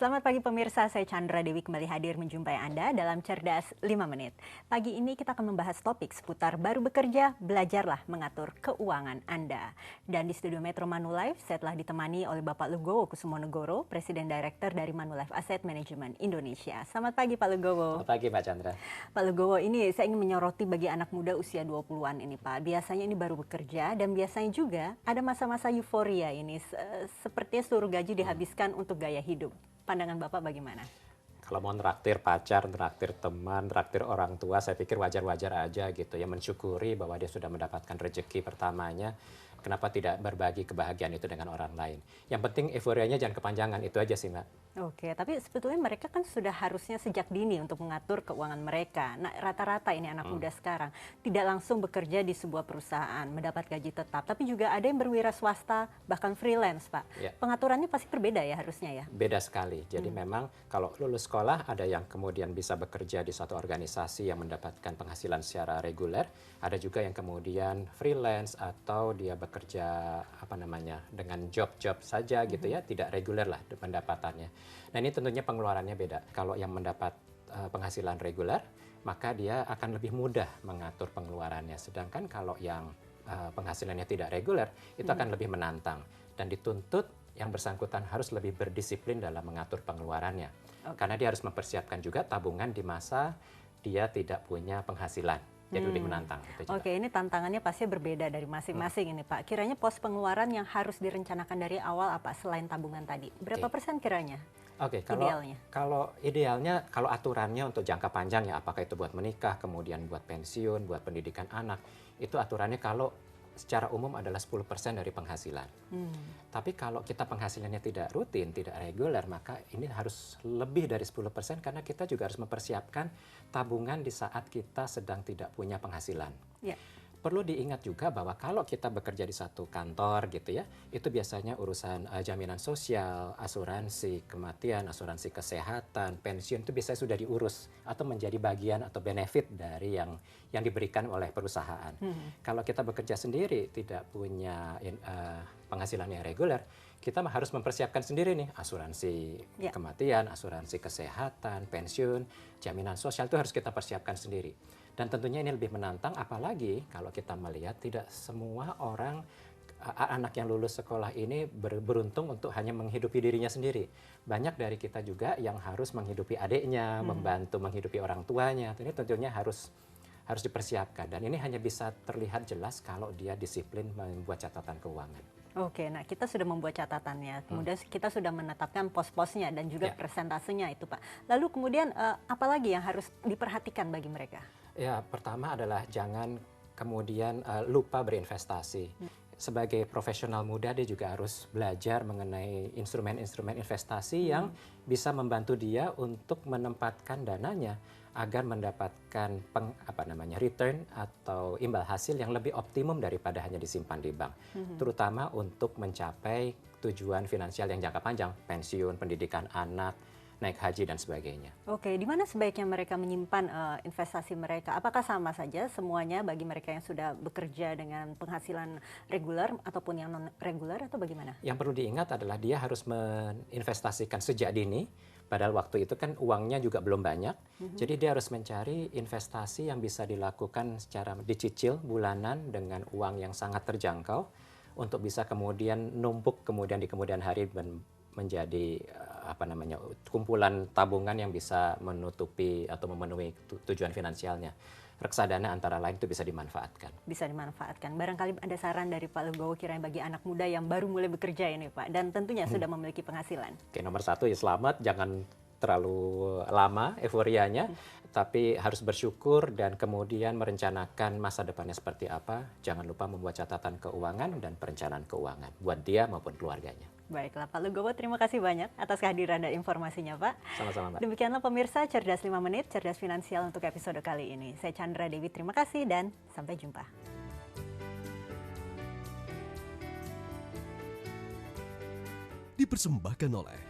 Selamat pagi pemirsa, saya Chandra Dewi kembali hadir menjumpai Anda dalam Cerdas 5 Menit. Pagi ini kita akan membahas topik seputar baru bekerja, belajarlah mengatur keuangan Anda. Dan di studio Metro Manulife, saya telah ditemani oleh Bapak Lugowo Kusumonegoro, Presiden Director dari Manulife Asset Management Indonesia. Selamat pagi Pak Lugowo. Selamat pagi Pak Chandra. Pak Lugowo, ini saya ingin menyoroti bagi anak muda usia 20-an ini Pak. Biasanya ini baru bekerja dan biasanya juga ada masa-masa euforia ini. Sepertinya seluruh gaji dihabiskan untuk gaya hidup. Pandangan Bapak bagaimana? Kalau mau traktir pacar, traktir teman, traktir orang tua, saya pikir wajar-wajar aja gitu ya, mensyukuri bahwa dia sudah mendapatkan rezeki pertamanya. Kenapa tidak berbagi kebahagiaan itu dengan orang lain? Yang penting euforianya jangan kepanjangan, itu aja sih Mbak. Oke, tapi sebetulnya mereka kan sudah harusnya sejak dini untuk mengatur keuangan mereka. Nah, rata-rata ini anak muda sekarang tidak langsung bekerja di sebuah perusahaan, mendapat gaji tetap, tapi juga ada yang berwira swasta, bahkan freelance, Pak. Ya. Pengaturannya pasti berbeda ya harusnya ya? Beda sekali. Jadi memang kalau lulus sekolah ada yang kemudian bisa bekerja di suatu organisasi yang mendapatkan penghasilan secara reguler, ada juga yang kemudian freelance atau dia bekerja dengan job-job saja gitu ya, tidak reguler lah pendapatannya. Nah ini tentunya pengeluarannya beda. Kalau yang mendapat penghasilan reguler, maka dia akan lebih mudah mengatur pengeluarannya. Sedangkan kalau yang penghasilannya tidak reguler, itu akan lebih menantang dan dituntut yang bersangkutan harus lebih berdisiplin dalam mengatur pengeluarannya. Karena dia harus mempersiapkan juga tabungan di masa dia tidak punya penghasilan. Jadi lebih menantang. Oke, ini tantangannya pasti berbeda dari masing-masing ini Pak. Kiranya pos pengeluaran yang harus direncanakan dari awal apa selain tabungan tadi? Berapa persen kiranya? Oke, Idealnya. kalau idealnya, kalau aturannya untuk jangka panjang ya, apakah itu buat menikah, kemudian buat pensiun, buat pendidikan anak, itu aturannya kalau secara umum adalah 10% dari penghasilan. Tapi kalau kita penghasilannya tidak rutin, tidak reguler, maka ini harus lebih dari 10% karena kita juga harus mempersiapkan tabungan di saat kita sedang tidak punya penghasilan. Ya. Perlu diingat juga bahwa kalau kita bekerja di satu kantor gitu ya, itu biasanya urusan jaminan sosial, asuransi kematian, asuransi kesehatan, pensiun itu biasanya sudah diurus atau menjadi bagian atau benefit dari yang diberikan oleh perusahaan. Kalau kita bekerja sendiri tidak punya penghasilan yang reguler, kita harus mempersiapkan sendiri nih asuransi kematian, asuransi kesehatan, pensiun, jaminan sosial itu harus kita persiapkan sendiri. Dan tentunya ini lebih menantang apalagi kalau kita melihat tidak semua orang anak yang lulus sekolah ini beruntung untuk hanya menghidupi dirinya sendiri. Banyak dari kita juga yang harus menghidupi adiknya, membantu menghidupi orang tuanya. Ini tentunya harus dipersiapkan dan ini hanya bisa terlihat jelas kalau dia disiplin membuat catatan keuangan. Oke, nah kita sudah membuat catatannya, kemudian kita sudah menetapkan pos-posnya dan juga persentasenya itu Pak. Lalu kemudian apa lagi yang harus diperhatikan bagi mereka? Ya, pertama adalah jangan kemudian lupa berinvestasi. Sebagai profesional muda dia juga harus belajar mengenai instrumen-instrumen investasi yang bisa membantu dia untuk menempatkan dananya agar mendapatkan return atau imbal hasil yang lebih optimum daripada hanya disimpan di bank. Terutama untuk mencapai tujuan finansial yang jangka panjang, pensiun, pendidikan anak, naik haji dan sebagainya. Oke, di mana sebaiknya mereka menyimpan investasi mereka? Apakah sama saja semuanya bagi mereka yang sudah bekerja dengan penghasilan reguler ataupun yang non reguler atau bagaimana? Yang perlu diingat adalah dia harus menginvestasikan sejak dini. Padahal waktu itu kan uangnya juga belum banyak. Jadi dia harus mencari investasi yang bisa dilakukan secara dicicil bulanan dengan uang yang sangat terjangkau untuk bisa kemudian numpuk kemudian di kemudian hari menjadi kumpulan tabungan yang bisa menutupi atau memenuhi tujuan finansialnya. Reksadana antara lain itu bisa dimanfaatkan. Bisa dimanfaatkan. Barangkali ada saran dari Pak Lugowo kiranya bagi anak muda yang baru mulai bekerja ini Pak, dan tentunya sudah memiliki penghasilan. Oke, nomor satu ya selamat, jangan terlalu lama euforianya, tapi harus bersyukur dan kemudian merencanakan masa depannya seperti apa. Jangan lupa membuat catatan keuangan dan perencanaan keuangan buat dia maupun keluarganya. Baiklah Pak Lugowo, terima kasih banyak atas kehadiran dan informasinya Pak. Sama-sama Mbak. Demikianlah pemirsa Cerdas 5 Menit, Cerdas Finansial untuk episode kali ini. Saya Chandra Dewi, terima kasih dan sampai jumpa. Dipersembahkan oleh